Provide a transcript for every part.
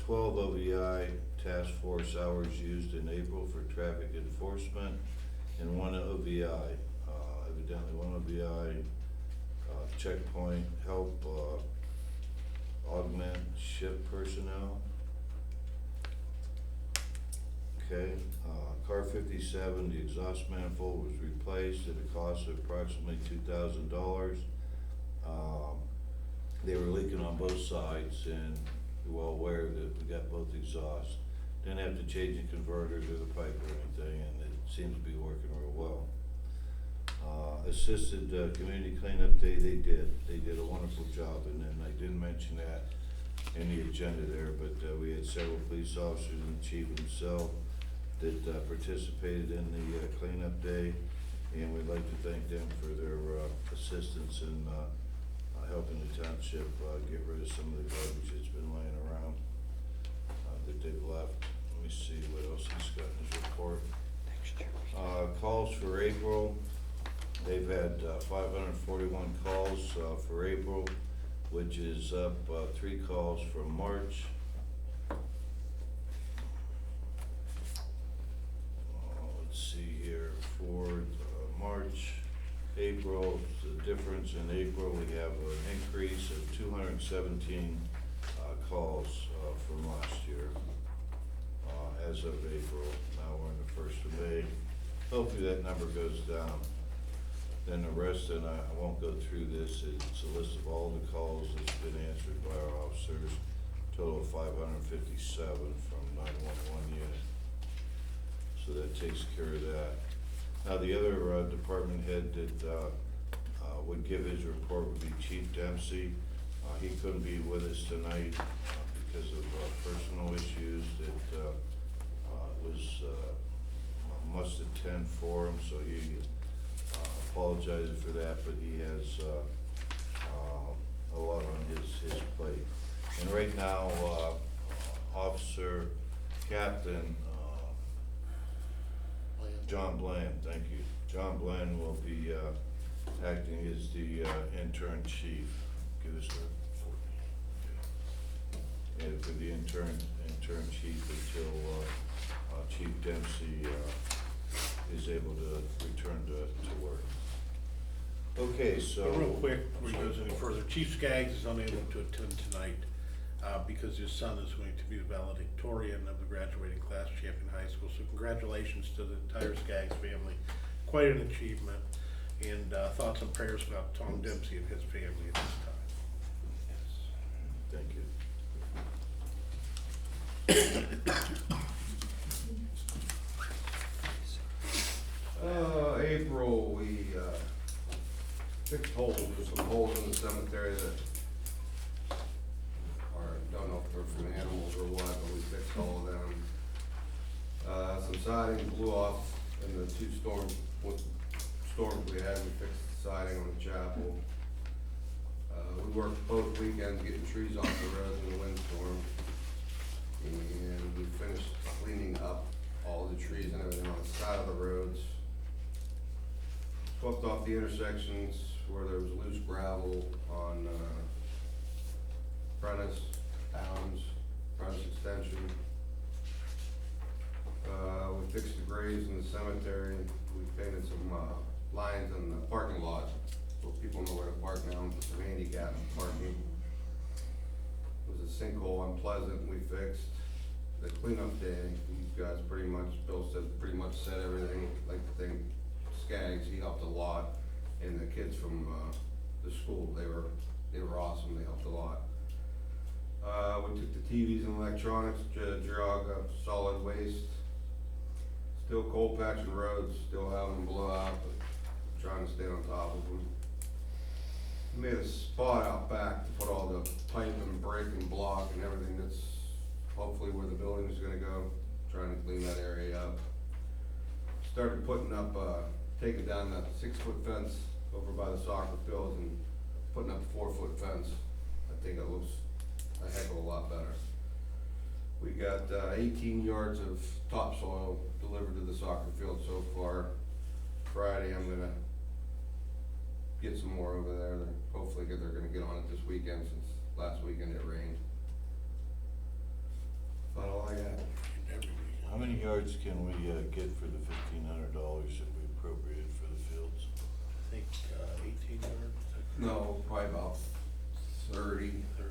12 OVI task force hours used in April for traffic enforcement, and 1 OVI, evidently 1 OVI, checkpoint help, augment shift personnel. Okay, car 57, the exhaust manifold was replaced at a cost of approximately $2,000. They were leaking on both sides, and you're well aware that we got both exhausts. Didn't have to change the converters or the pipe or anything, and it seems to be working real well. Assisted community cleanup day, they did a wonderful job, and then I didn't mention that in the agenda there, but we had several police officers and the chief himself that participated in the cleanup day, and we'd like to thank them for their assistance in helping the township get rid of some of the garbage that's been laying around that they've left. Let me see what else he's got in his report. Calls for April, they've had 541 calls for April, which is up 3 calls from March. Let's see here, for March, April, the difference in April, we have an increase of 217 calls from last year as of April. Now we're in the 1st of May. Hopefully that number goes down. Then the rest, and I won't go through this, it's a list of all the calls that's been answered by our officers, total of 557 from 911 unit. So that takes care of that. Now the other department head that would give his report would be Chief Dempsey. He couldn't be with us tonight because of personal issues that was must attend for him, so he apologizes for that, but he has a lot on his plate. And right now, Officer Captain John Bland, thank you. John Bland will be acting as the intern chief. Give us the and for the intern chief until Chief Dempsey is able to return to work. Okay, so Real quick, before he goes any further, Chief Skaggs is unable to attend tonight because his son is going to be the valedictorian of the graduating class of Champion High School. So congratulations to the entire Skaggs family. Quite an achievement. And thoughts and prayers about Tom Dempsey and his family at this time. Yes. Thank you. April, we fixed holes. There's some holes in the cemetery that are, don't know if they're from animals or what, but we fixed all of them. Some siding blew off in the 2 storms we had. We fixed the siding on the chapel. We worked both weekends getting trees off the roads in the windstorm. And we finished cleaning up all the trees and everything on the side of the roads. Swept off the intersections where there was loose gravel on Prentice, Downs, Prentice Extension. We fixed the graves in the cemetery. We painted some lines in the parking lot so people know where to park now, and put some handicap parking. It was a sinkhole on Pleasant we fixed. The cleanup day, you guys pretty much, Bill said, pretty much said everything. Like the thing, Skaggs, he helped a lot, and the kids from the school, they were awesome. They helped a lot. We took the TVs and electronics, drug up solid waste. Still cold patching roads, still having them blow out, but trying to stay on top of them. We made a spot out back to put all the pipe and brick and block and everything that's hopefully where the building is gonna go, trying to clean that area up. Started putting up, taking down the 6-foot fence over by the soccer fields and putting up a 4-foot fence. I think it looks a heck of a lot better. We got 18 yards of topsoil delivered to the soccer field so far. Friday I'm gonna get some more over there. Hopefully they're gonna get on it this weekend since last weekend it rained. I got. every week. How many yards can we, get for the $1,500 that we appropriated for the fields? I think, 18 yards. No, probably about 30. 30.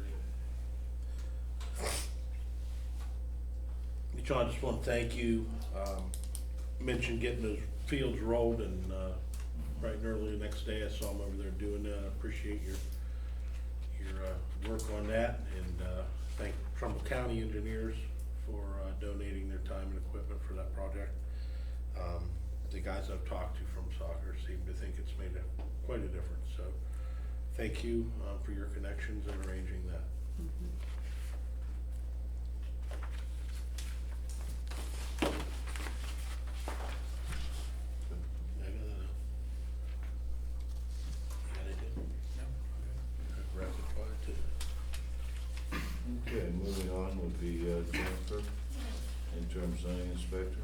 John, I just want to thank you. Mentioned getting those fields rolled and bright and early the next day, I saw them over there doing that. I appreciate your work on that, and thank Trumbull County engineers for donating their time and equipment for that project. The guys I've talked to from soccer seem to think it's made quite a difference, so thank you for your connections and arranging that. Okay, moving on would be Jennifer, interim zoning inspector.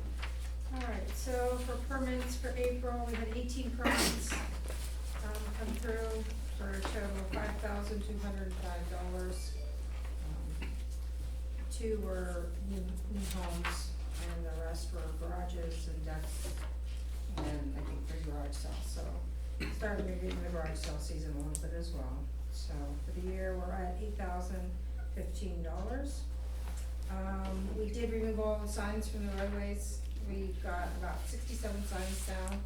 All right, so for permits for April, we had 18 permits come through for a total of $5,205. 2 were new homes, and the rest were garages and decks, and I think 3 garage sales. So starting reviewing the garage sale season a little bit as well. So for the year, we're at $8,015. We did remove all the signs from the roadways. We got about 67 signs down,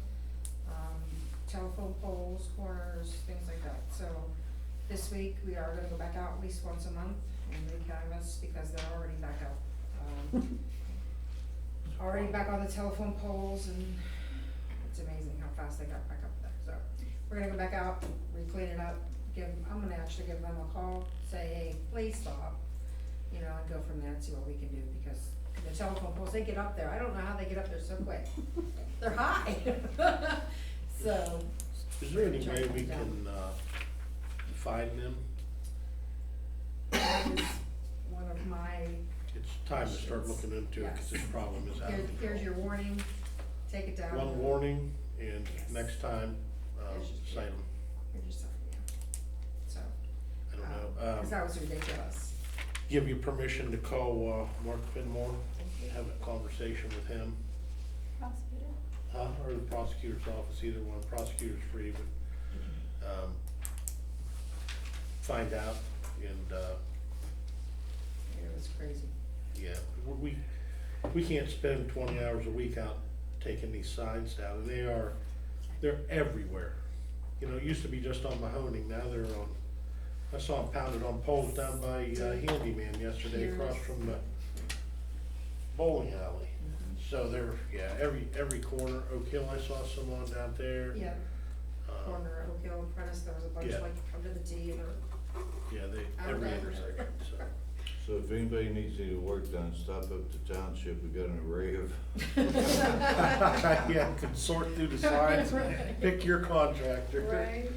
telephone poles, corners, things like that. So this week, we are gonna go back out at least once a month and re-canvas because they're already back out. Already back on the telephone poles, and it's amazing how fast they got back up there. So we're gonna go back out, re-clean it up, I'm gonna actually give them a call, say, hey, please stop, you know, and go from there and see what we can do, because the telephone poles, they get up there, I don't know how they get up there so quick. They're high. So. Is there any way we can find them? That is one of my, It's time to start looking into it, because this problem is out of control. here's your warning, take it down. One warning, and Yes. next time, cite them. Here's your sign, yeah. So, I don't know. cause that was ridiculous. Give you permission to call Mark Finmore, have a conversation with him, Prosecutor? or the prosecutor's office, either one. Prosecutor's free, but find out, and It was crazy. yeah, we can't spend 20 hours a week out taking these signs down, and they're everywhere. You know, it used to be just on Mahoning, now they're on, I saw them pounded on poles down by Handyman yesterday across from the bowling alley. So they're, yeah, every corner, Oak Hill, I saw some on down there. Yeah, corner of Oak Hill, Prentice, there was a bunch yeah. like under the T and Yeah, Out every there. intersection, so. So if anybody needs any work done, stop up to Township, we got an array of, Yeah, can sort through the signs, pick your contractor. Right,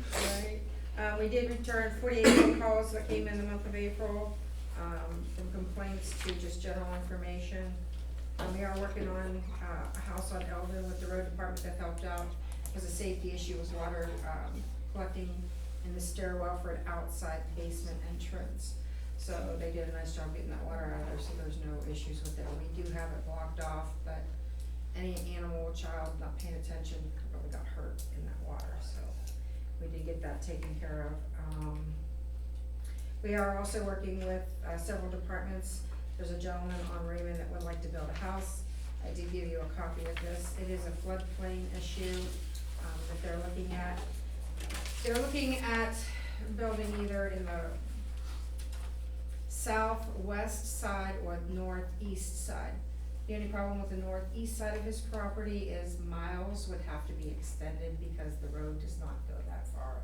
right. We did return 48 phone calls that came in the month of April, from complaints to just general information. We are working on a house on Eldon with the road department that helped out. It was a safety issue, was water collecting in the stairwell for an outside basement entrance. So they did a nice job getting that water out of there, so there's no issues with it. We do have it blocked off, but any animal or child not paying attention really got hurt in that water, so we did get that taken care of. We are also working with several departments. There's a gentleman on Raymond that would like to build a house. I did give you a copy of this. It is a floodplain issue that they're looking at. They're looking at building either in the southwest side or northeast side. The only problem with the northeast side of his property is miles would have to be extended because the road does not go that far.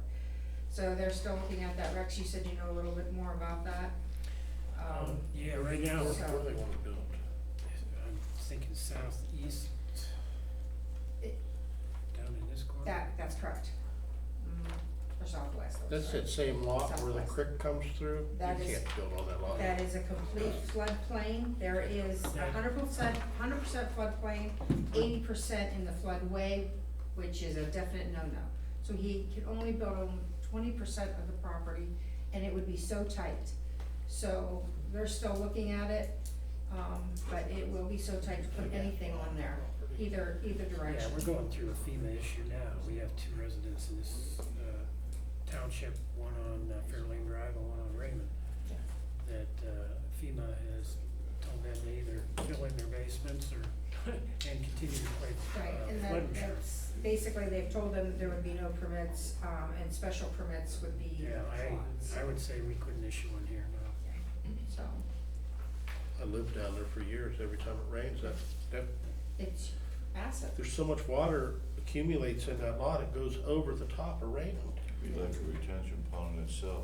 So they're still looking at that. Rex, you said you know a little bit more about that. Yeah, right now, Where do they wanna build? I'm thinking southeast, It- down in this corner. That's correct. Or southwest. I'm That's sorry. that same lot where the Southwest. creek comes through? That You is- can't build on that lot. That is a complete floodplain. There is 100% floodplain, 80% in the floodway, which is a definite no-no. So he can only build on 20% of the property, and it would be so tight. So they're still looking at it. but it will be so tight to put anything on there, either Yeah, direction. we're going through a FEMA issue now. We have two residents in this, township, one on Fairlane Drive and one on Raymond, that, FEMA has told them to either fill in their basements or, and continue to pay, Right, and flood insurance. that's, basically, they've told them that there would be no permits, and special permits would be Yeah, sought. I would say we couldn't issue one here, no. So, I lived down there for years, every time it rains, that, it's massive. there's so much water accumulates in that lot, it goes over the top of Raymond. Be like a retention pond itself.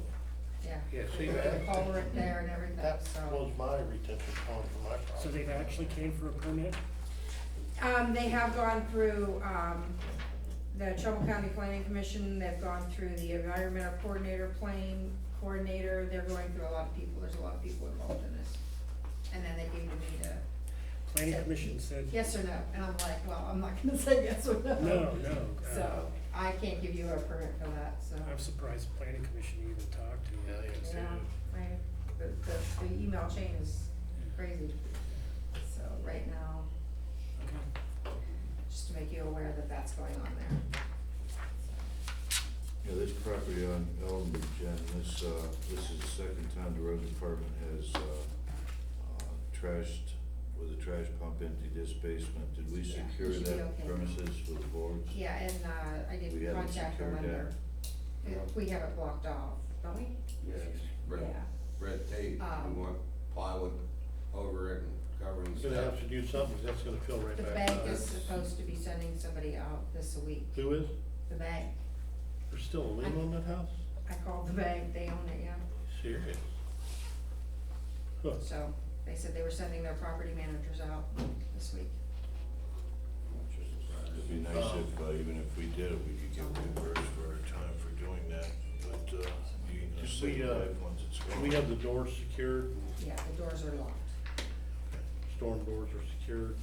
Yeah. Yeah, see With that? the culvert there and everything, That so. was my retention pond for my So property. they've actually came for a permit? They have gone through, the Trumbull County Planning Commission, they've gone through the environmental coordinator, they're going through a lot of people, there's a lot of people involved in this. And then they came to me to, Planning commission said, yes or no, and I'm like, well, I'm not gonna say yes or no. no, no. So, I can't give you a permit for that, so. I'm surprised the planning commission even talked to you. Yeah, yeah. Yeah, the email chain is crazy. So, right now, Okay. just to make you aware that that's going on there. Yeah, this property on Elm, Jen, this is the second time the road department has, trashed, with a trash pump emptied this basement. Did we Yeah, secure it should be that okay. premises with the boards? Yeah, and, I did We haven't contact the secured that. lender. We have it blocked off, don't we? Yeah, it's red, Yeah. red tape, Um, we want plywood over it and covering You're gonna have stuff. to do something, 'cause that's gonna fill right The back up. bank is supposed to be sending somebody out this week. Who is? The bank, There's still a lien on that house? I called the bank, they own it, yeah. Serious? Huh. So, they said they were sending their property managers out this week. It'd be nice if, even if we did it, we could get reimbursed for our time for doing that, but, you can just Did we, save life once it's gone. We have the doors secured, Yeah, the doors are locked. storm doors are secured.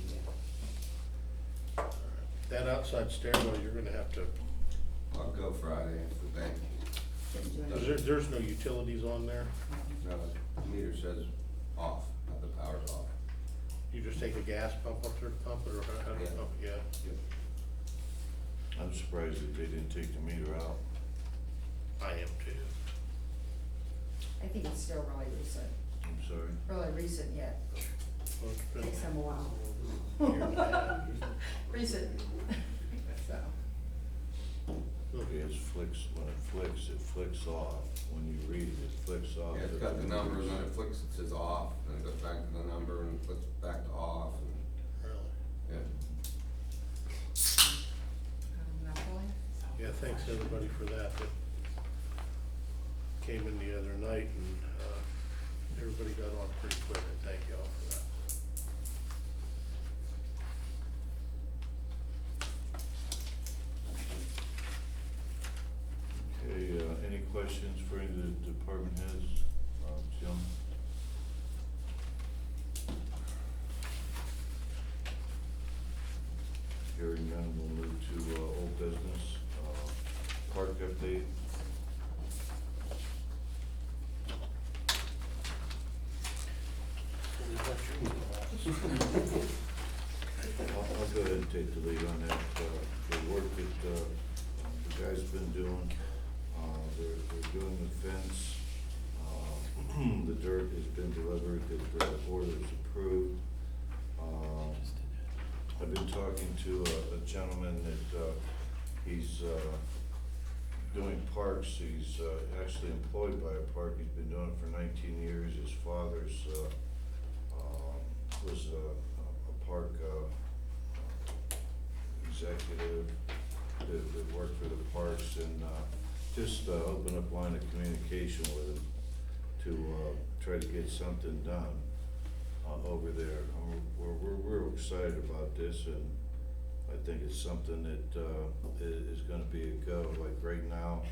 That outside stairwell, you're gonna have to, I'll go Friday if the bank, Didn't do cause anything. there's no utilities on there. no, the meter says off, not the power's off. You just take a gas pump up there to pump it, or how do you Yeah. pump it? Yeah. Yep. I'm surprised that they didn't take the meter out. I am too. I think it's still really recent, I'm sorry. really recent yet, Well, it's been takes them a while. a year and a half. Recent, so, Okay, it flicks, when it flicks off. When you read it, it flicks off. Yeah, it's got the number and then it flicks, it says off, and it goes back to the number and flicks back to off, and, Really? yeah. that's all. Yeah, thanks everybody for that. That came in the other night and, everybody got on pretty quick, and thank y'all for that. Okay, any questions for any of the department heads? Jim? Hearing none, we'll move to, old business, park update. So we've got your I'll go ahead and take the lead on that. The work that, the guys been doing, they're doing the fence. The dirt has been delivered, the order's approved. I've been talking to a gentleman that, he's, doing parks. He's, actually employed by a park. He's been doing it for 19 years. His father's, was a park, executive that worked for the parks, and, just, open up line of communication with him to, try to get something done, over there. We're excited about this, and I think it's something that, is gonna be a go. Like right now,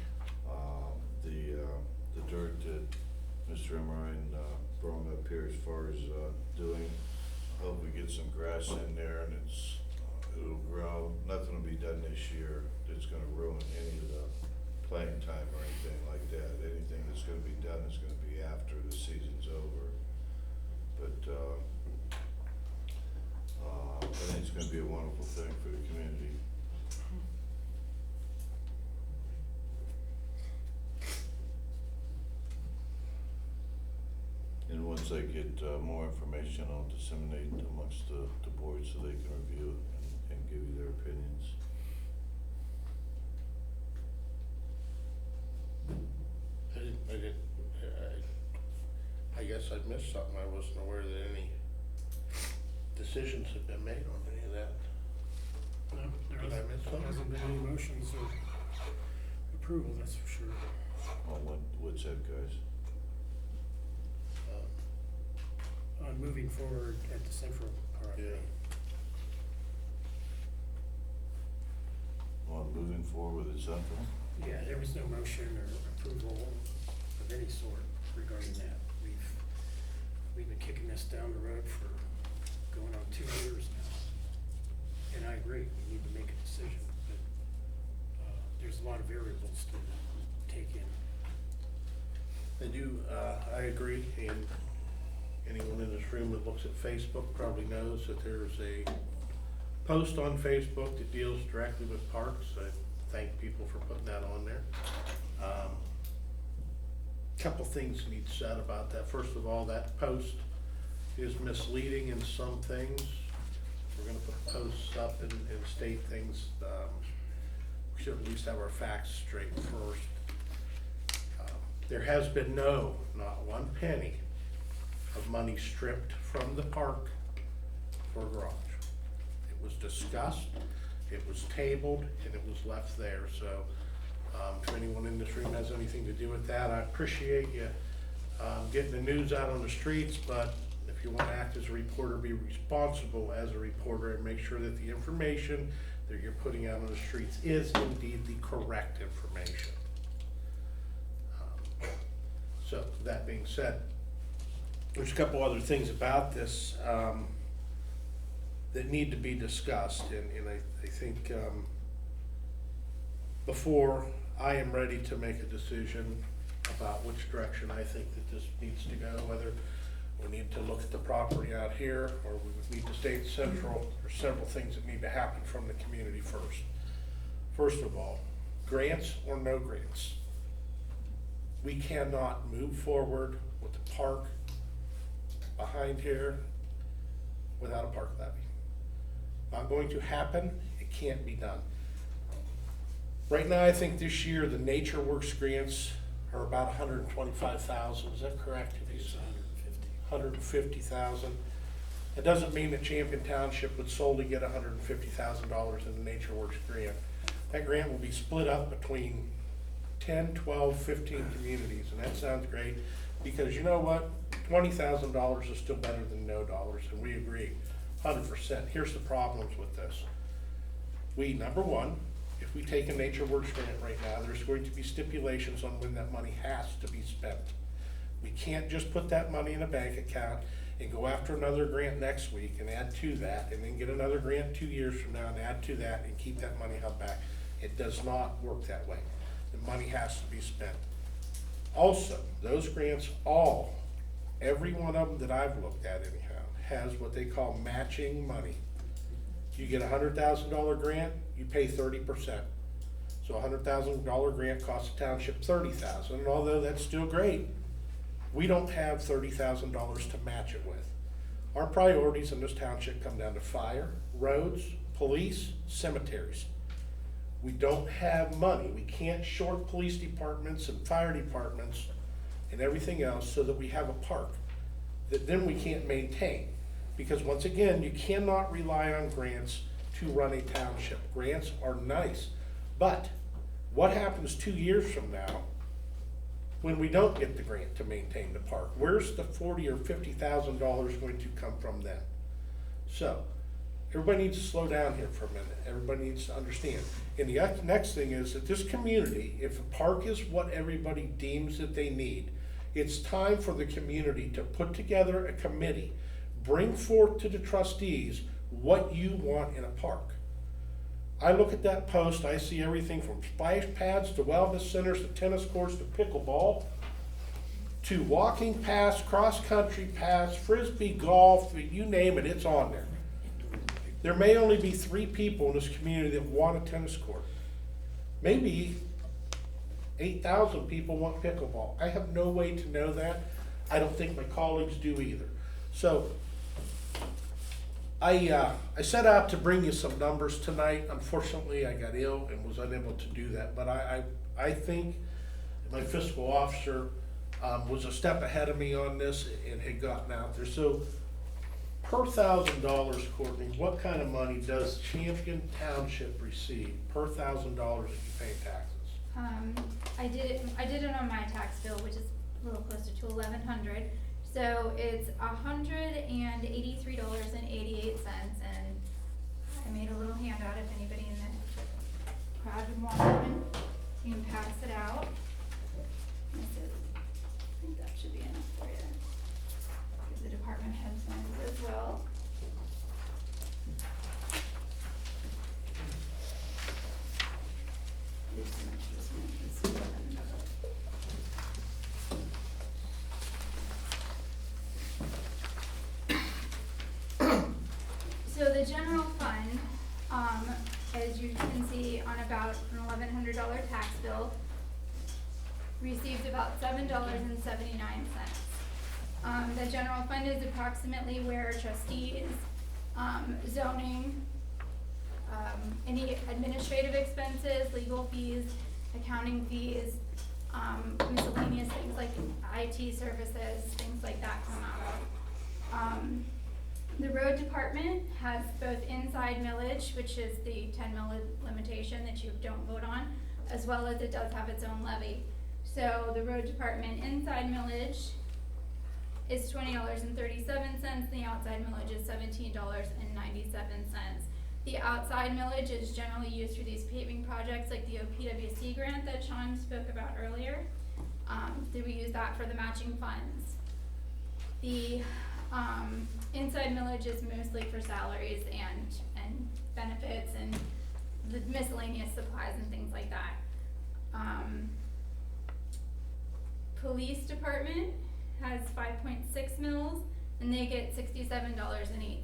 the dirt that Mr. Emerine, brought up here as far as, doing, I hope we get some grass in there and it'll grow. Nothing will be done this year that's gonna ruin any of the playing time or anything like that. Anything that's gonna be done is gonna be after the season's over. But, be a wonderful thing for the community. And once I get, more information, I'll disseminate amongst the board so they can review it and give you their opinions. I guess I missed something. I wasn't aware that any decisions had been made on any of that. No, there Did I miss something? hasn't been any motions or approval, that's for sure. What's that, guys? On moving forward at the central property. Yeah. On moving forward with the central? Yeah, there was no motion or approval of any sort regarding that. We've been kicking this down the road for going on 2 years now. And I agree, we need to make a decision, but, there's a lot of variables to take in. I agree, and anyone in this room that looks at Facebook probably knows that there's a post on Facebook that deals directly with parks. I thank people for putting that on there. Couple things need said about that. First of all, that post is misleading in some things. We're gonna put posts up and state things, we should at least have our facts straight first. There has been not one penny of money stripped from the park for a garage. It was discussed, it was tabled, and it was left there, so, if anyone in this room has anything to do with that, I appreciate you, getting the news out on the streets, but if you wanna act as a reporter, be responsible as a reporter and make sure that the information that you're putting out on the streets is indeed the correct information. So, that being said, there's a couple other things about this, that need to be discussed, and I think, before I am ready to make a decision about which direction I think that this needs to go, whether we need to look at the property out here, or we would need to stay at Central, there's several things that need to happen from the community first. First of all, grants or no grants. We cannot move forward with the park behind here without a park levy. Not going to happen, it can't be done. Right now, I think this year, the Nature Works grants are about $125,000, is that correct? It's 150. $150,000. It doesn't mean that Champion Township would solely get $150,000 in the Nature Works grant. That grant will be split up between 10, 12, 15 communities, and that sounds great, because you know what? $20,000 is still better than no dollars, and we agree, 100%. Here's the problems with this. Number one, if we take a Nature Works grant right now, there's going to be stipulations on when that money has to be spent. We can't just put that money in a bank account and go after another grant next week and add to that, and then get another grant 2 years from now and add to that and keep that money held back. It does not work that way. The money has to be spent. Also, those grants every one of them that I've looked at anyhow, has what they call matching money. You get a $100,000 grant, you pay 30%. So a $100,000 grant costs the township $30,000, and although that's still great, we don't have $30,000 to match it with. Our priorities in this township come down to fire, roads, police, cemeteries. We don't have money. We can't short police departments and fire departments and everything else so that we have a park that then we can't maintain. Because once again, you cannot rely on grants to run a township. Grants are nice, but what happens 2 years from now when we don't get the grant to maintain the park? Where's the $40,000 or $50,000 going to come from then? So, everybody needs to slow down here for a minute. Everybody needs to understand. And the next thing is that this community, if a park is what everybody deems that they need, it's time for the community to put together a committee, bring forth to the trustees what you want in a park. I look at that post, I see everything from splash pads to wellness centers to tennis courts to pickleball to walking paths, cross-country paths, frisbee golf, you name it, it's on there. there may only be 3 people in this community that want a tennis court. Maybe 8,000 people want pickleball. I have no way to know that. I don't think my colleagues do either. So I set out to bring you some numbers tonight. Unfortunately, I got ill and was unable to do that, but I think my fiscal officer was a step ahead of me on this and had gotten out there. So per $1,000, Courtney, what kind of money does Champion Township receive per $1,000 that you pay taxes? I did it on my tax bill, which is a little closer to 1,100. So it's $183.88, and I made a little handout if anybody in the crowd would want one. You can pass it out. This is, I think that should be enough for you. Give the department heads ones as well. So the general fund, as you can see on about an $1,100 tax bill, received about $7.79. The general fund is approximately where trustees, zoning, any administrative expenses, legal fees, accounting fees, miscellaneous things like IT services, things like that come out of. The road department has both inside millage, which is the 10 mil limitation that you don't vote on, as well as it does have its own levy. So the road department inside millage is $20.37, the outside millage is $17.97. The outside millage is generally used for these paving projects like the OPWC grant that Sean spoke about earlier. We use that for the matching funds. The inside millage is mostly for salaries and benefits and the miscellaneous supplies and things like that. Police department has 5.6 mils and they get $67.08.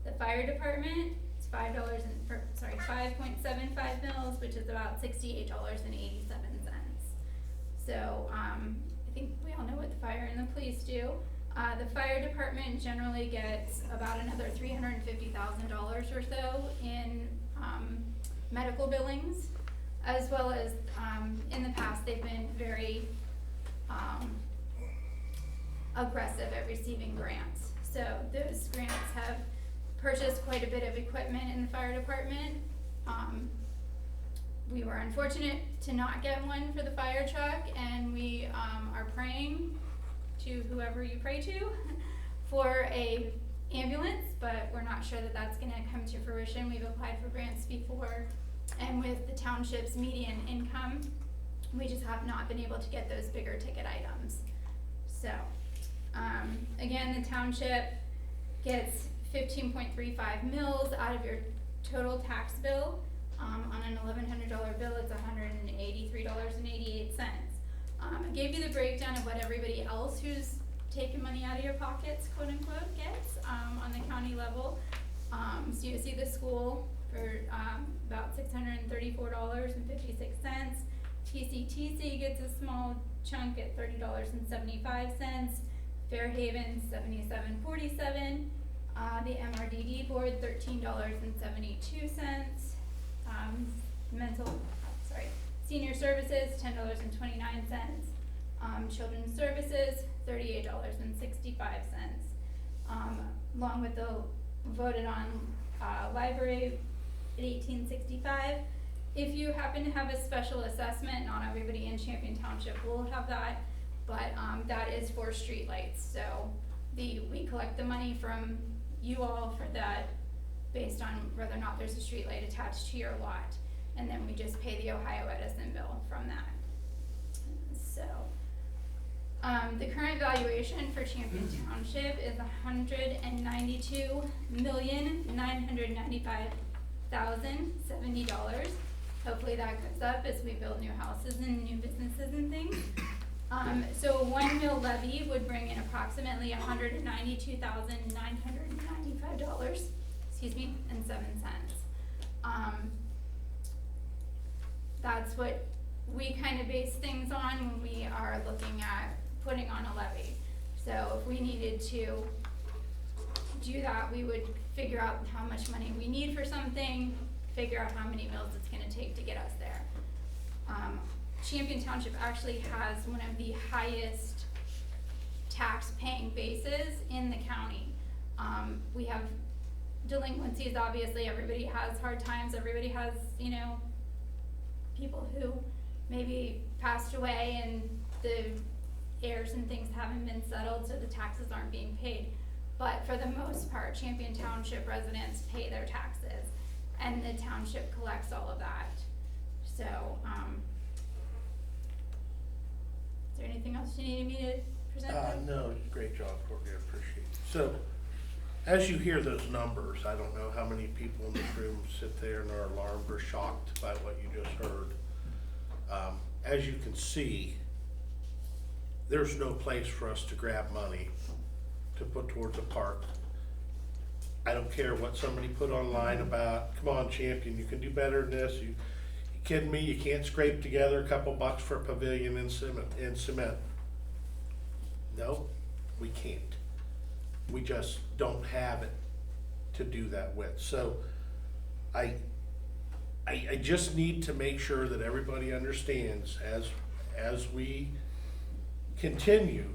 The fire department is $5.75 mils, which is about $68.87. So I think we all know what the fire and the police do. The fire department generally gets about another $350,000 or so in medical billings, as well as in the past they've been very aggressive at receiving grants. So those grants have purchased quite a bit of equipment in the fire department. We were unfortunate to not get one for the fire truck, and we are praying to whoever you pray to for a ambulance, but we're not sure that that's gonna come to fruition. We've applied for grants before, and with the township's median income, we just have not been able to get those bigger ticket items. So, again, the township gets 15.35 mils out of your total tax bill. On an $1,100 bill, it's $183.88. I gave you the breakdown of what everybody else who's taking money out of your pockets, quote unquote, gets on the county level. So you see the school for about $634.56. TCTC gets a small chunk at $30.75. Fairhaven $77.47. The MRDD board $13.72. Senior services $10.29. Children's services $38.65. Along with the voted on library at $18.65. If you happen to have a special assessment, not everybody in Champion Township will have that, but that is for streetlights. So we collect the money from you all for that based on whether or not there's a streetlight attached to your lot, and then we just pay the Ohio Edison bill from that. So the current valuation for Champion Township is $192,995,070. Hopefully that goes up as we build new houses and new businesses and things. So a 1 mil levy would bring in approximately $192,995. and 7 cents. That's what we kind of base things on when we are looking at putting on a levy. So if we needed to do that, we would figure out how much money we need for something, figure out how many mills it's gonna take to get us there. Champion Township actually has one of the highest tax paying bases in the county. We have delinquencies, obviously, everybody has hard times, everybody has, you know, people who maybe passed away and the heirs and things haven't been settled, so the taxes aren't being paid. But for the most part, Champion Township residents pay their taxes, and the township collects all of that. So, is there anything else you needed me to present? No, great job, Courtney, I appreciate it. So, as you hear those numbers, I don't know how many people in this room sit there and are alarmed or shocked by what you just heard. As you can see, there's no place for us to grab money to put towards a park. I don't care what somebody put online about, come on, Champion, you can do better than this. You kidding me? You can't scrape together a couple bucks for a pavilion and cement. No, we can't. We just don't have it to do that with. So I just need to make sure that everybody understands as we continue